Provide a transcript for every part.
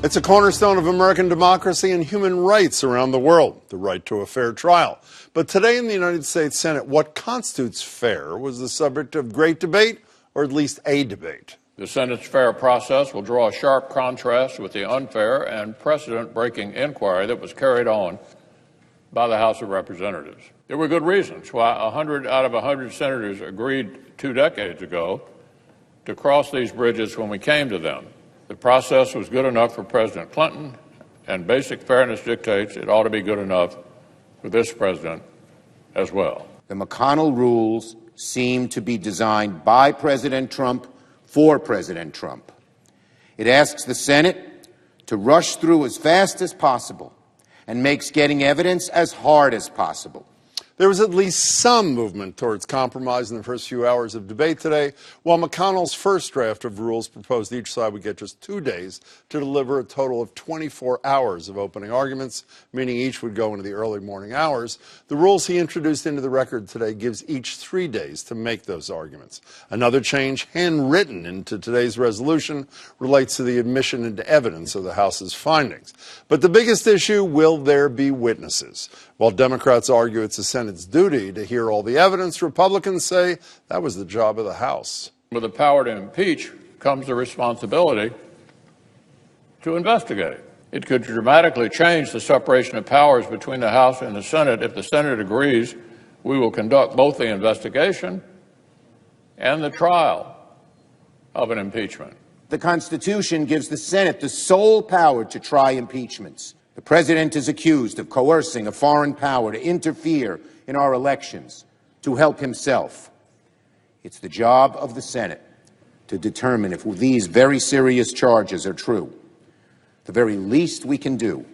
It's a cornerstone of American democracy and human rights around the world, the right to a fair trial. But today in the United States Senate, what constitutes fair was the subject of great debate, or at least a debate. The Senate's fair process will draw a sharp contrast with the unfair and precedent-breaking inquiry that was carried on by the House of Representatives. There were good reasons why 100 out of 100 senators agreed 2 decades ago to cross these bridges when we came to them. The process was good enough for President Clinton, and basic fairness dictates it ought to be good enough for this president as well. The McConnell rules seem to be designed by President Trump for President Trump. It asks the Senate to rush through as fast as possible and makes getting evidence as hard as possible. There was at least some movement towards compromise in the first few hours of debate today, while McConnell's first draft of rules proposed each side would get just 2 days to deliver a total of 24 hours of opening arguments, meaning each would go into the early morning hours. The rules he introduced into the record today gives each 3 days to make those arguments. Another change, handwritten into today's resolution, relates to the admission into evidence of the House's findings. But the biggest issue, will there be witnesses? While Democrats argue it's the Senate's duty to hear all the evidence, Republicans say that was the job of the House. With the power to impeach comes the responsibility to investigate. It could dramatically change the separation of powers between the House and the Senate if the Senate agrees we will conduct both the investigation and the trial of an impeachment. The Constitution gives the Senate the sole power to try impeachments. The President is accused of coercing a foreign power to interfere in our elections to help himself. It's the job of the Senate to determine if these very serious charges are true. The very least we can do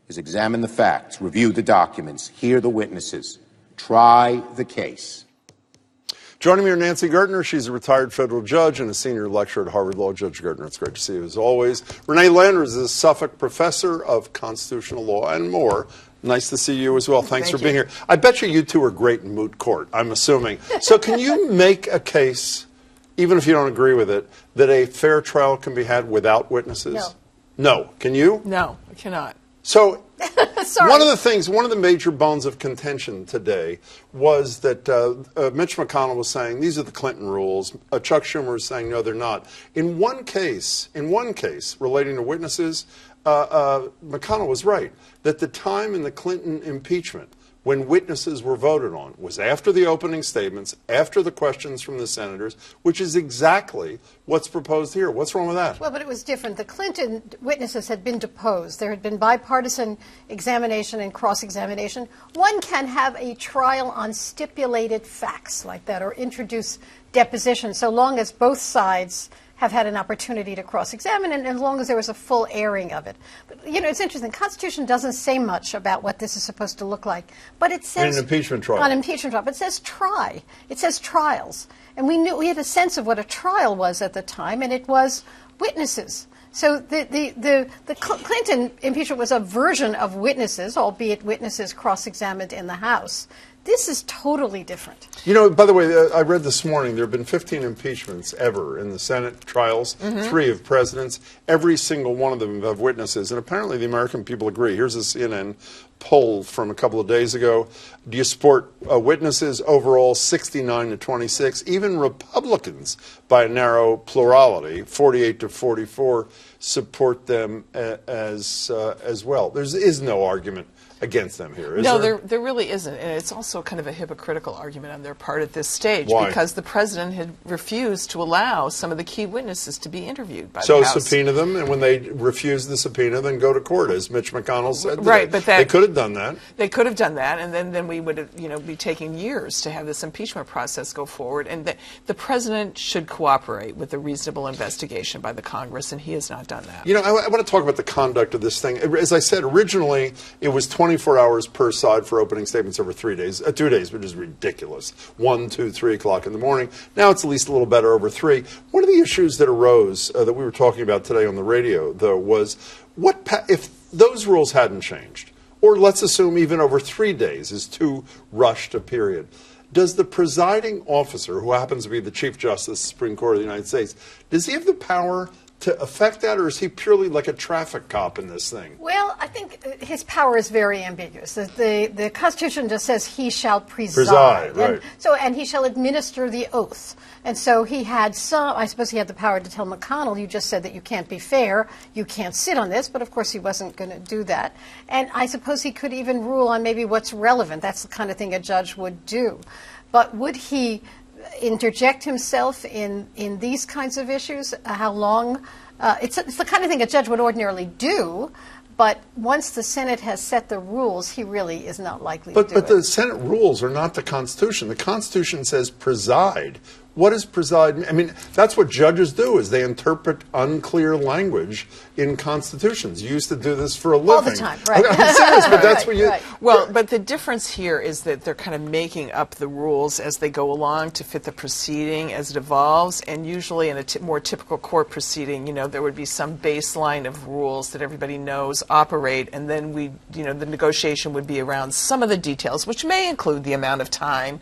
is examine the facts, review the documents, hear the witnesses, try the case. Joining me are Nancy Gertner. She's a retired federal judge and a senior lecturer at Harvard Law. Judge Gertner, it's great to see you as always. Renee Landers is a Suffolk Professor of Constitutional Law and more. Nice to see you as well. Thanks for being here. I bet you two are great in moot court, I'm assuming. So can you make a case, even if you don't agree with it, that a fair trial can be had without witnesses? No. No. Can you? No, I cannot. So Sorry. one of the major bones of contention today was that Mitch McConnell was saying these are the Clinton rules. Chuck Schumer was saying no, they're not. In one case relating to witnesses, McConnell was right that the time in the Clinton impeachment when witnesses were voted on was after the opening statements, after the questions from the senators, which is exactly what's proposed here. What's wrong with that? Well, but it was different. The Clinton witnesses had been deposed. There had been bipartisan examination and cross-examination. One can have a trial on stipulated facts like that or introduce depositions so long as both sides have had an opportunity to cross-examine, and as long as there was a full airing of it. But, you know, it's interesting. The Constitution doesn't say much about what this is supposed to look like, but it says... In an impeachment trial. On an impeachment trial. But it says try. It says trials. And we had a sense of what a trial was at the time, and it was witnesses. So the Clinton impeachment was a version of witnesses, albeit witnesses cross-examined in the House. This is totally different. You know, by the way, I read this morning there have been 15 impeachments ever in the Senate trials, 3 of presidents. Every single one of them have witnesses, and apparently the American people agree. Here's a CNN poll from a couple of days ago. Do you support witnesses? Overall, 69 to 26. Even Republicans, by a narrow plurality, 48 to 44, support them as well. There is no argument against them here, is there? No, there really isn't. And it's also kind of a hypocritical argument on their part at this stage. Why? Because the president had refused to allow some of the key witnesses to be interviewed by the So House. subpoena them, and when they refuse the subpoena, then go to court, as Mitch McConnell said today. Right, but they could have done that. They could have done that, and then we would be taking years to have this impeachment process go forward. And the president should cooperate with a reasonable investigation by the Congress, and he has not done that. You know, I want to talk about the conduct of this thing. As I said, originally it was 24 hours per side for opening statements over 2 days, which is ridiculous. 1, 2, 3 o'clock in the morning. Now it's at least a little better over 3. One of the issues that arose that we were talking about today on the radio, though, was if those rules hadn't changed, or let's assume even over 3 days is too rushed a period. Does the presiding officer, who happens to be the Chief Justice of the Supreme Court of the United States, does he have the power to affect that, or is he purely like a traffic cop in this thing? Well, I think his power is very ambiguous. The Constitution just says he shall preside. Right. And he shall administer the oath. And so he had I suppose he had the power to tell McConnell, you just said that you can't be fair, you can't sit on this, but of course he wasn't going to do that. And I suppose he could even rule on maybe what's relevant. That's the kind of thing a judge would do. But would he interject himself in these kinds of issues? How long? It's the kind of thing a judge would ordinarily do, but once the Senate has set the rules, he really is not likely to do it. But the Senate rules are not the Constitution. The Constitution says preside. What does preside mean? I mean, that's what judges do, is they interpret unclear language in constitutions. You used to do this for a living. All the time, right. I'm serious, but that's what you... Right. Well, but the difference here is that they're kind of making up the rules as they go along to fit the proceeding as it evolves, and usually in a more typical court proceeding, there would be some baseline of rules that everybody knows operate, and then the negotiation would be around some of the details, which may include the amount of time.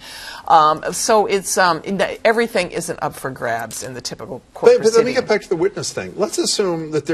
So it's everything isn't up for grabs in the typical court proceeding. But let me get back to the witness thing. Let's assume that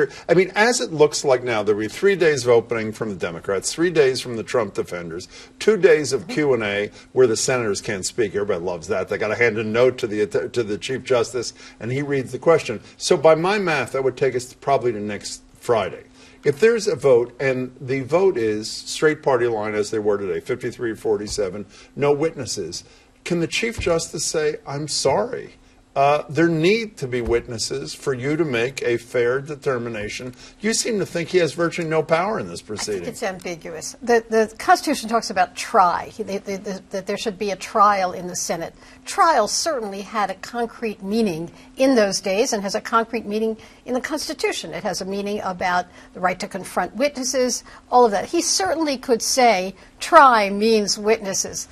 as it looks like now, there'll be 3 days of opening from the Democrats, 3 days from the Trump defenders, 2 days of Q&A where the senators can't speak. Everybody loves that. They got to hand a note to the Chief Justice, and he reads the question. So by my math, that would take us probably to next Friday. If there's a vote, and the vote is straight party line as they were today, 53-47, no witnesses, can the Chief Justice say, I'm sorry, there need to be witnesses for you to make a fair determination? You seem to think he has virtually no power in this proceeding. I think it's ambiguous. The Constitution talks about try, that there should be a trial in the Senate. Trial certainly had a concrete meaning in those days and has a concrete meaning in the Constitution. It has a meaning about the right to confront witnesses, all of that. He certainly could say try means witnesses.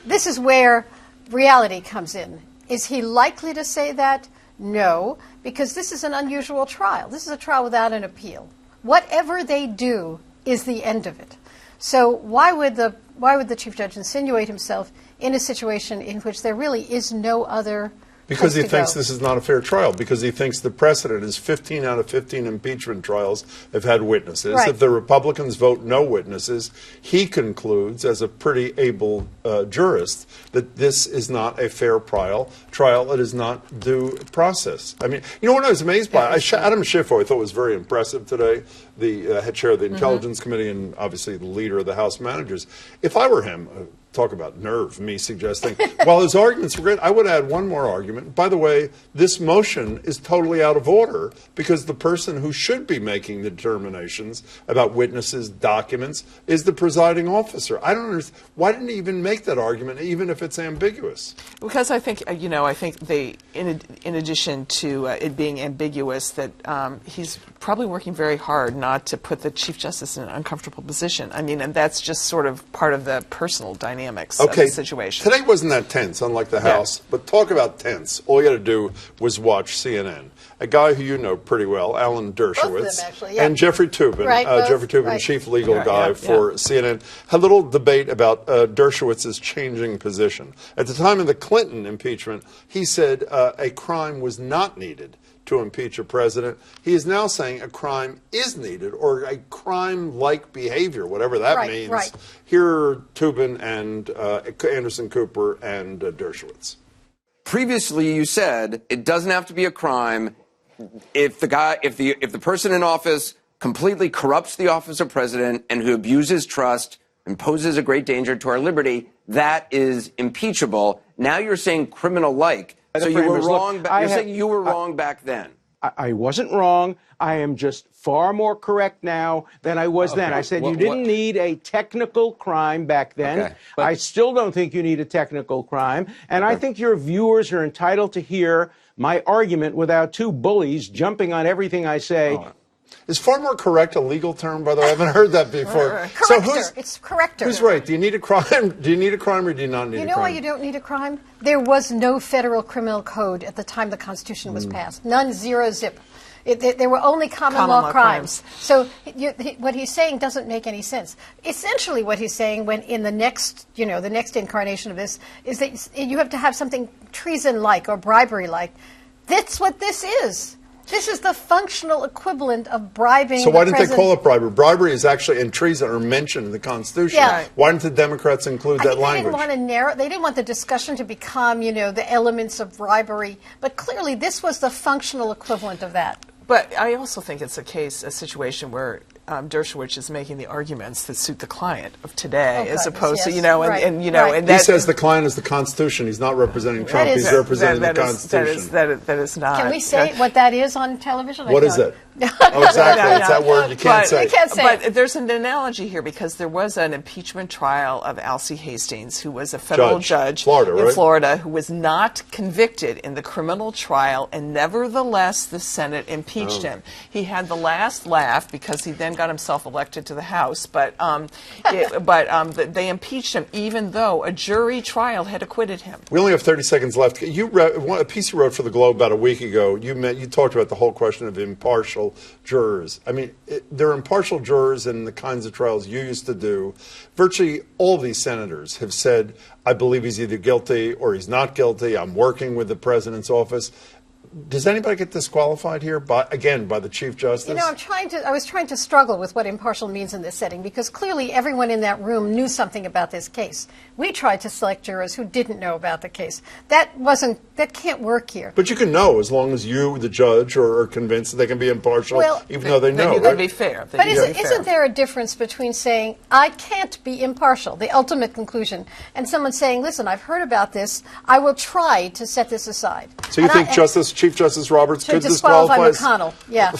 This is where reality comes in. Is he likely to say that? No, because this is an unusual trial. This is a trial without an appeal. Whatever they do is the end of it. So why would the Chief Judge insinuate himself in a situation in which there really is no other Because he place to thinks go? this is not a fair trial, because he thinks the precedent is 15 out of 15 impeachment trials have had witnesses. Right. If the Republicans vote no witnesses, he concludes, as a pretty able jurist, that this is not a fair trial. It is not due process. I mean, what I was amazed by? Adam Schiff, who I thought was very impressive today, the head chair of the Intelligence Committee and obviously the leader of the House Managers. If I were him, talk about nerve, me suggesting, while his arguments were great, I would add one more argument. By the way, this motion is totally out of order because the person who should be making the determinations about witnesses, documents, is the presiding officer. I don't understand. Why didn't he even make that argument, even if it's ambiguous? Because I think, I think they, in addition to it being ambiguous, that he's probably working very hard not to put the Chief Justice in an uncomfortable position. I mean, and that's just sort of part of the personal dynamics of the situation. Today wasn't that tense, unlike the House, but talk about tense. All you had to do was watch CNN. A guy who you know pretty well, Alan Dershowitz, Both of them, actually, yeah. and Jeffrey Toobin, Right, Jeffrey Toobin, right. chief legal guy for CNN, had a little debate about Dershowitz's changing position. At the time of the Clinton impeachment, he said a crime was not needed to impeach a president. He is now saying a crime is needed, or a crime-like behavior, whatever that means. Right. Here are Toobin and Anderson Cooper and Dershowitz. Previously, you said it doesn't have to be a crime if the person in office completely corrupts the office of president and who abuses trust and poses a great danger to our liberty. That is impeachable. Now you're saying criminal-like. So you were wrong. You're saying you were wrong back then. I wasn't wrong. I am just far more correct now than I was then. I said you didn't need a technical crime back then. Okay, I still don't think you need a technical crime. And I think your viewers are entitled to hear my argument without two bullies jumping on everything I say. Is far more correct a legal term, by the way? I haven't heard that before. Corrector. It's corrector. Who's right? Do you need a crime? Do you need a crime, or do you not need a crime? You know why you don't need a crime? There was no federal criminal code at the time the Constitution was passed. None, zero, zip. There were only common law crimes. So what he's saying doesn't make any sense. Essentially, what he's saying, when in the next incarnation of this, is that you have to have something treason-like or bribery-like. That's what this is. This is the functional equivalent of bribing. So why didn't they president. call it bribery? Bribery is actually, and treason are mentioned in the Constitution. Yeah. Right. Why didn't the Democrats include that They language? didn't want to narrow. They didn't want the discussion to become, the elements of bribery. But clearly, this was the functional equivalent of that. But I also think it's a situation where Dershowitz is making the arguments that suit the client of today, as opposed to, Right. and He says the client is the Constitution. He's not representing Trump. He's representing the Constitution. That is not. Can we say what that is on television? What is it? Oh, exactly. It's that word you can't say. You can't say it. But there's an analogy here because there was an impeachment trial of Alcee Hastings, who was a federal judge in Florida, who was not convicted in the criminal trial, and nevertheless the Senate impeached him. He had the last laugh because he then got himself elected to the House, but they impeached him even though a jury trial had acquitted him. We only have 30 seconds left. You read a piece you wrote for the Globe about a week ago. You talked about the whole question of impartial jurors. I mean, there are impartial jurors in the kinds of trials you used to do. Virtually all these senators have said, I believe he's either guilty or he's not guilty. I'm working with the president's office. Does anybody get disqualified here, by the Chief Justice? I was trying to struggle with what impartial means in this setting, because clearly everyone in that room knew something about this case. We tried to select jurors who didn't know about the case. That can't work here. But you can know as long as you, the judge, are convinced that they can be impartial, even though they know. You can be fair. But isn't there a difference between saying, I can't be impartial, the ultimate conclusion, and someone saying, listen, I've heard about this, I will try to set this aside. So you think Chief Justice Roberts could disqualify disqualify McConnell? Yeah,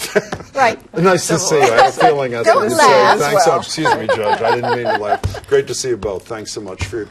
right. Nice to see you. I have a feeling that's Don't what you laugh. say. Thanks. Excuse me, Judge. I didn't mean to laugh. Great to see you both. Thanks so much for your time.